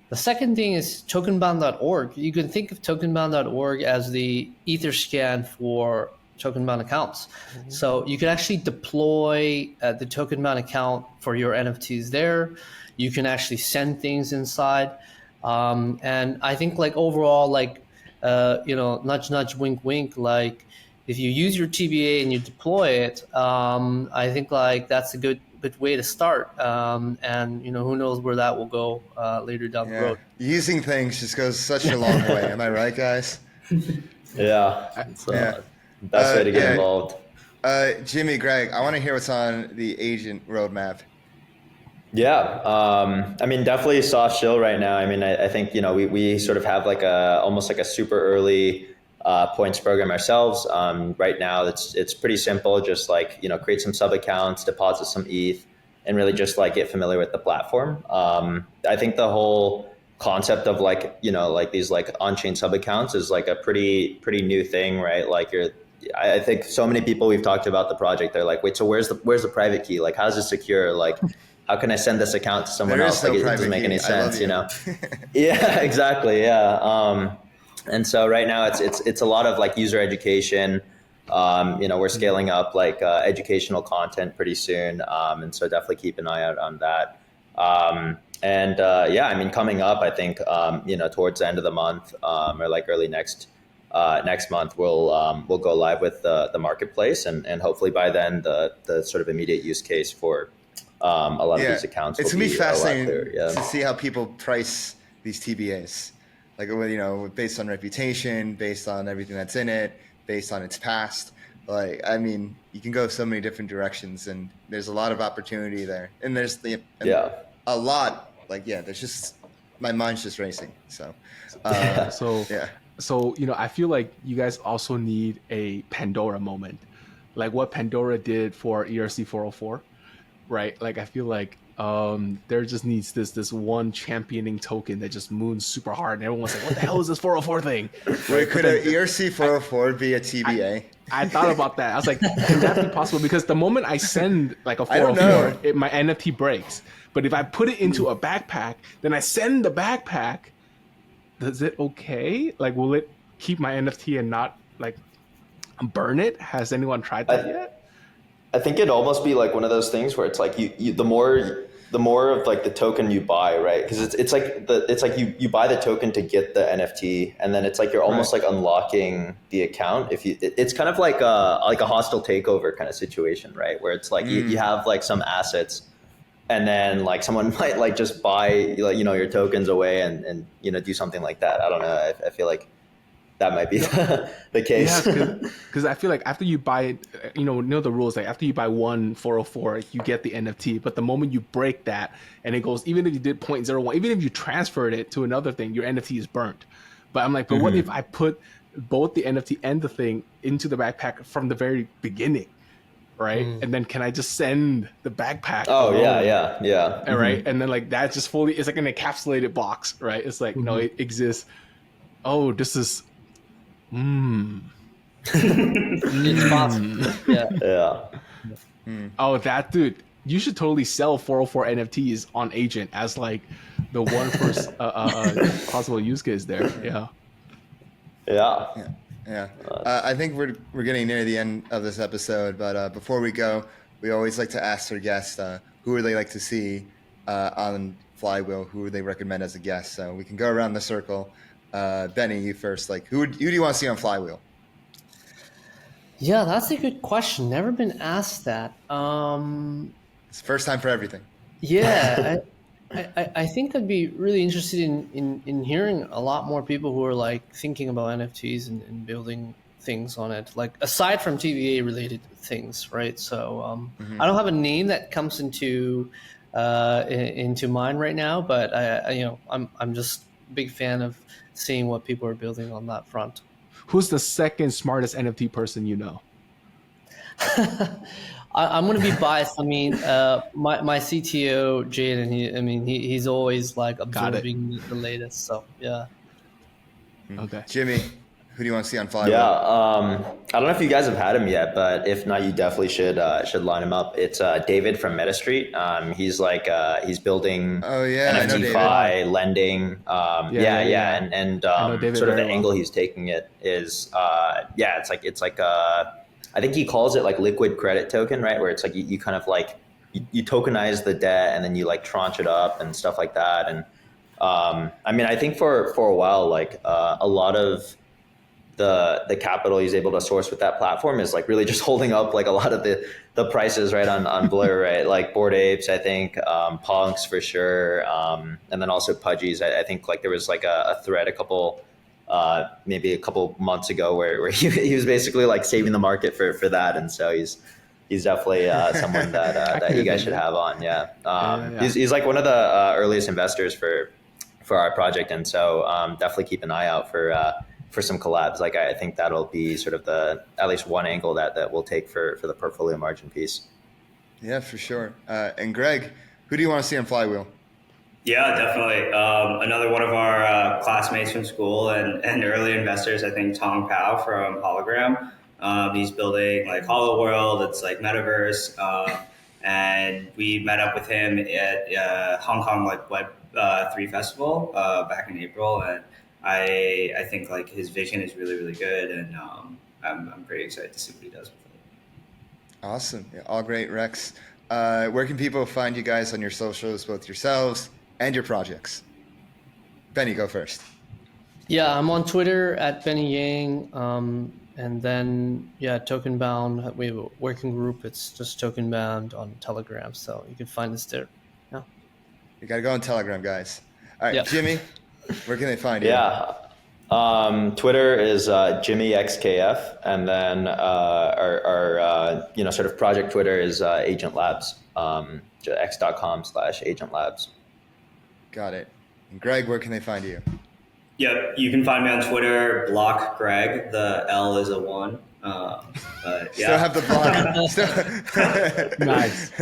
The second thing is tokenbound.org. You can think of tokenbound.org as the Etherscan for tokenbound accounts. Mm-hmm. So you can actually deploy the tokenbound account for your NFTs there. You can actually send things inside. And I think like overall, like, nudge, nudge, wink, wink, like if you use your TBA and you deploy it, I think like that's a good way to start. And who knows where that will go later down the road. Using things just goes such a long way. Am I right, guys? Best way to get involved. Jimmy, Greg, I want to hear what's on the agent roadmap. I mean, definitely soft chill right now. I mean, I think, we sort of have like almost like a super early points program ourselves. Right now it's pretty simple. Just like, create some sub accounts, deposit some ETH, and really just like get familiar with the platform. I think the whole concept of like, like these like on-chain sub accounts is like a pretty new thing, right? Like I think so many people we've talked about the project, they're like, wait, so where's the private key? Like, how's it secure? Like, how can I send this account to someone else? Like, it doesn't make any sense, Yeah, exactly. Yeah. And so right now it's a lot of like user education, We're scaling up like educational content pretty soon, and so definitely keep an eye out on that. Coming up, I think towards the end of the month or like early next month, we'll go live with the marketplace, and hopefully by then the sort of immediate use case for a lot of these accounts. It's will gonna be fascinating clearer, to see how people price these TBAs, like based on reputation, based on everything that's in it, based on its past. Like, I mean, you can go so many different directions, and there's a lot of opportunity there, and there's a lot. Like, there's just, my mind's just racing. So, So, I feel like you guys also need a Pandora moment, like what Pandora did for ERC-404, right? Like, I feel like there just needs this one championing token that just moons super hard, and everyone's like, what the hell is this 404 thing? Wait, could an ERC-404 be a TBA? I thought about that. I was like, can that be possible? Because the moment I send like a 404, my NFT breaks. But if I put it into a backpack, then I send the backpack. Does it okay? Like, will it keep my NFT and not like burn it? Has anyone tried that yet? I think it'd almost be like one of those things where it's like you the more of like the token you buy, right? Because it's like you buy the token to get the NFT, and then it's like you're almost like unlocking the account. It's kind of like a hostile takeover kind of situation, right? Where it's like you have like some assets, and then like someone might like just buy your tokens away and do something like that. I don't know. I feel like that might be the case. Yeah, because I feel like after you buy, the rules, like after you buy one 404, you get the NFT. But the moment you break that, and it goes, even if you did 0.01, even if you transferred it to another thing, your NFT is burnt. But I'm like, but what if I put both the NFT and the thing into the backpack from the very beginning, right? And then can I just send the backpack? Oh, yeah. Right, and then like that just fully, it's like an encapsulated box, right? It's like, it exists. Oh, this is. It's possible. Yeah. Oh, that dude, you should totally sell 404 NFTs on Agent as like the one first possible use case there. Yeah. I think we're getting near the end of this episode, but before we go, we always like to ask our guests who would they like to see on Flywheel, who would they recommend as a guest. So we can go around the circle. Benny, you first. Like, who do you want to see on Flywheel? Yeah, that's a good question. Never been asked that. It's first time for everything. Yeah, I think I'd be really interested in hearing a lot more people who are like thinking about NFTs and building things on it. Like aside from TBA related things, right? So I don't have a name that comes into mind right now, but I'm just a big fan of seeing what people are building on that front. Who's the second smartest NFT person you know? I'm going to be biased. I mean, my CTO, Jaden, he's always like absorbing the latest. So, yeah. Okay. Jimmy, who do you want to see on Flywheel? Yeah, I don't know if you guys have had him yet, but if not, you definitely should line him up. It's David from MetaStreet. He's like he's building NFT lending. And sort of the angle he's taking it is it's like I think he calls it like liquid credit token, right? Where it's like you kind of like you tokenize the debt and then you like tranche it up and stuff like that. And I think for a while, like a lot of the capital he's able to source with that platform is like really just holding up like a lot of the prices, right, on Blur, right? Like Bored Apes, I think, Punks for sure, and then also Pudgies. I think like there was like a thread maybe a couple months ago where he was basically like saving the market for that, and so he's definitely someone that you guys should have on. He's like one of the earliest investors for our project, and so definitely keep an eye out for some collabs. Like I think that'll be sort of at least one angle that we'll take for the portfolio margin piece. Yeah, for sure. And Greg, who do you want to see on Flywheel? Yeah, definitely. Another one of our classmates from school and early investors, I think Tong Pao from Hologram. He's building like Hollow World. It's like metaverse. And we met up with him at Hong Kong like Web3 Festival back in April. And I think like his vision is really, really good. And I'm pretty excited to see what he does with it. Awesome. Yeah, all great, Rex. Where can people find you guys on your socials, both yourselves and your projects? Benny, go first. Yeah, I'm on Twitter at Benny Yang. And then, Token Bound. We have a working group. It's just Token Bound on Telegram. So you can find us there. Yeah. You got to go on Telegram, guys. All right, Yep. Jimmy, where can they find you? Yeah. Twitter is JimmyXKF, and then our sort of project Twitter is Agent Labs, x.com/Agent Labs. Got it. And Greg, where can they find you? Yep, you can find me on Twitter, block Greg. The L is a 1. Still have the block. Nice.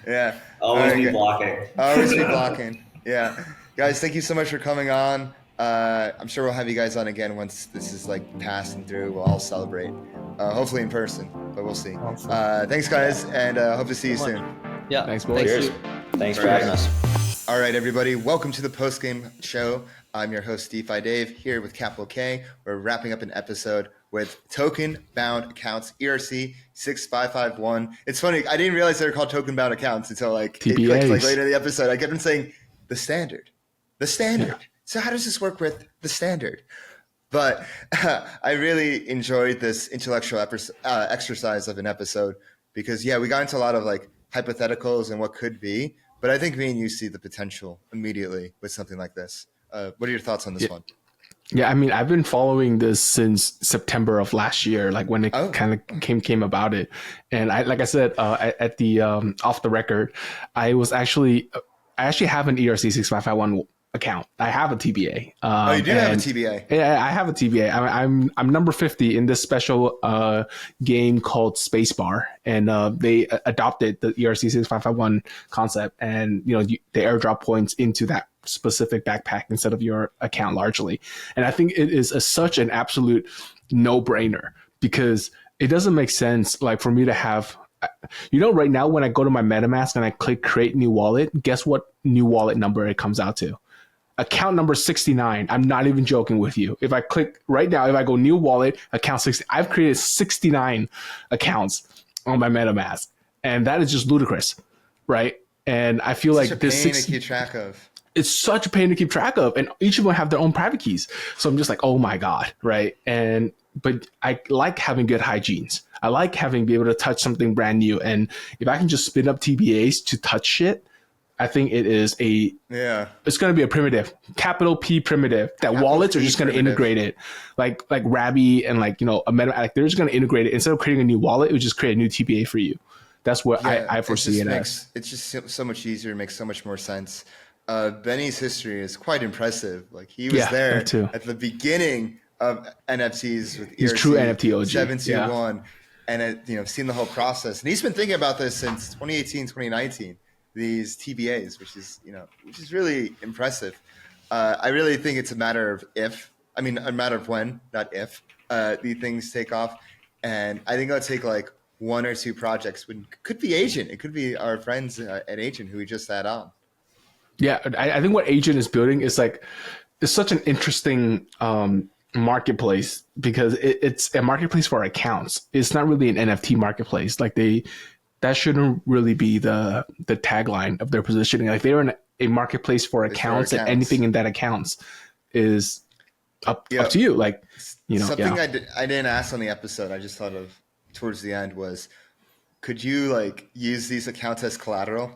Yeah. Always be blocking. Always be blocking. Yeah. Guys, thank you so much for coming on. I'm sure we'll have you guys on again once this is like passing through. We'll all celebrate. Hopefully in person, but we'll see. Awesome. Thanks, guys, and hope to see you soon. Yeah. Thanks, boys. Cheers. Thanks for having us. All right, everybody. Welcome to the post-game show. I'm your host, DeFi Dave, here with Capital K. We're wrapping up an episode with token-bound accounts, ERC-6551. It's funny. I didn't realize they were called token-bound accounts until it clicked later in the episode. I kept on saying the standard. Yeah. So how does this work with the standard? But I really enjoyed this intellectual exercise of an episode because, we got into a lot of like hypotheticals and what could be. But I think me and you see the potential immediately with something like this. What are your thoughts on this one? Yeah, I mean, I've been following this since September of last year, like when it kind of came about it. And like I said, at the off the record, I actually have an ERC-6551 account. I have a TBA. You do have a TBA? Yeah, I have a TBA. I'm number 50 in this special game called Spacebar, and they adopted the ERC-6551 concept, and they airdrop points into that specific backpack instead of your account largely. And I think it is such an absolute no-brainer because it doesn't make sense like for me to have right now when I go to my MetaMask and I click create new wallet, guess what new wallet number it comes out to? Account number 69. I'm not even joking with you. If I click right now, if I go new wallet, account 60, I've created 69 accounts on my MetaMask. And that is just ludicrous, right? And I feel like this pain to keep track of. It's such a pain to keep track of. And each of them have their own private keys. So I'm just like, oh my God, right? But I like having good hygienes. I like be able to touch something brand new. And if I can just spin up TBAs to touch shit, I think it is it's going to be a primitive, capital P primitive that wallets are just going to integrate it like Rabby and a meta, like they're just going to integrate it. Instead of creating a new wallet, it would just create a new TBA for you. That's what I foresee it as. It's just so much easier. It makes so much more sense. Benny's history is quite impressive. Like he was there at the beginning of NFTs with He's true NFT OG. 721 and seen the whole process. And he's been thinking about this since 2018, 2019. These TBAs, which is really impressive. I really think it's a matter of a matter of when, not if, these things take off. And I think it'll take like one or two projects. Could be Agent. It could be our friends at Agent who we just had on. Yeah, I think what Agent is building is it's such an interesting marketplace because it's a marketplace for accounts. It's not really an NFT marketplace. That shouldn't really be the tagline of their positioning. Like they're in a marketplace for accounts, and anything in that accounts is up to you. Something I didn't ask on the episode. I just thought of towards the end was, could you use these accounts as collateral?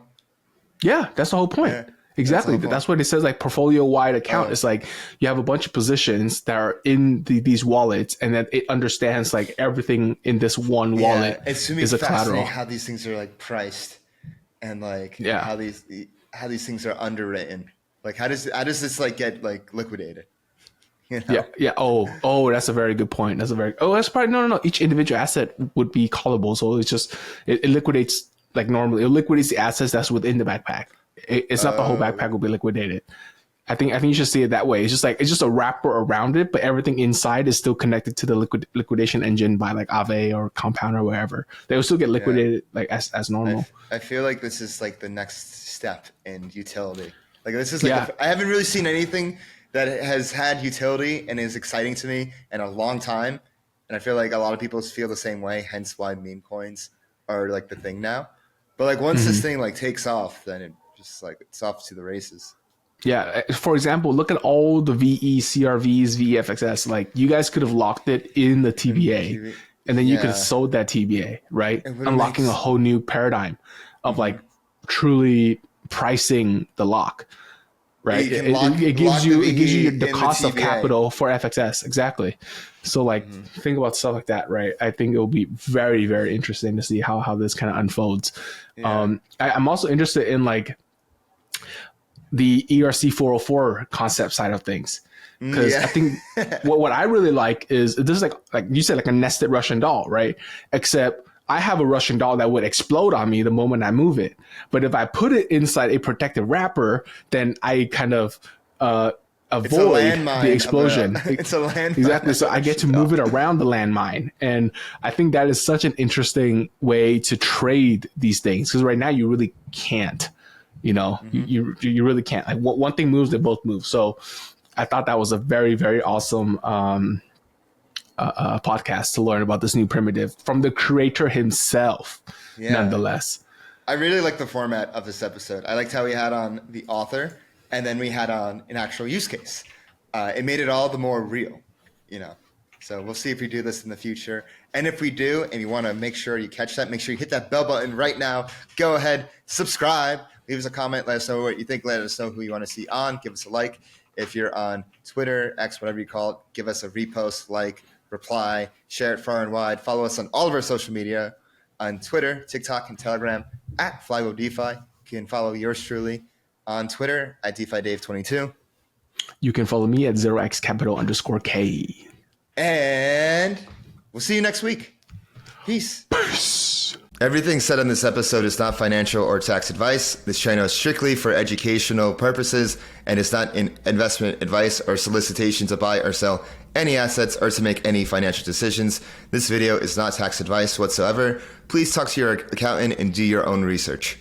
Yeah, that's the whole point. Yeah. Exactly. That's what it says, portfolio wide account. It's you have a bunch of positions that are in these wallets, and then it understands everything in this one wallet is a collateral. How these things are priced, and how these things are underwritten. How does this get liquidated? Yeah. Oh, that's a very good point. That's probably no. Each individual asset would be callable, so it's just it liquidates normally. It liquidates the assets that's within the backpack. It's not the whole backpack will be liquidated. I think you should see it that way. It's just a wrapper around it, but everything inside is still connected to the liquidation engine by Aave or Compound or wherever. They will still get liquidated as normal. I feel like this is the next step in utility. This is I haven't really seen anything that has had utility and is exciting to me in a long time. And I feel like a lot of people feel the same way, hence why meme coins are like the thing now. But like once this thing like takes off, then it just like it's off to the races. Yeah. For example, look at all the VE, CRVs, VFXS. Like you guys could have locked it in the TBA, and then you could have sold that TBA, right? Unlocking a whole new paradigm of like truly pricing the lock, right? It gives you the cost of capital for FXS. Exactly. So like think about stuff like that, right? I think it will be very, very interesting to see how this kind of unfolds. Yeah. I'm also interested in like the ERC-404 concept side of things. Because I think what I really like is this is like you said, like a nested Russian doll, right? Except I have a Russian doll that would explode on me the moment I move it. But if I put it inside a protective wrapper, then I kind of avoid the explosion. It's a landmine. Exactly. So I get to move it around the landmine. And I think that is such an interesting way to trade these things. Because right now you really can't, you really can't. Like one thing moves, they both move. So I thought that was a very, very awesome podcast to learn about this new primitive from the creator himself, nonetheless. I really like the format of this episode. I liked how we had on the author and then we had on an actual use case. It made it all the more real, So we'll see if we do this in the future. And if we do, and you want to make sure you catch that, make sure you hit that bell button right now. Go ahead, subscribe, leave us a comment, let us know what you think, let us know who you want to see on, give us a like. If you're on Twitter, X, whatever you call it, give us a repost, like, reply, share it far and wide. Follow us on all of our social media on Twitter, TikTok, and Telegram at Flywheel DeFi. You can follow yours truly on Twitter at DeFiDave22. You can follow me at 0xcapital_K. And we'll see you next week. Peace. Everything said on this episode is not financial or tax advice. This channel is strictly for educational purposes and is not an investment advice or solicitation to buy or sell any assets or to make any financial decisions. This video is not tax advice whatsoever. Please talk to your accountant and do your own research.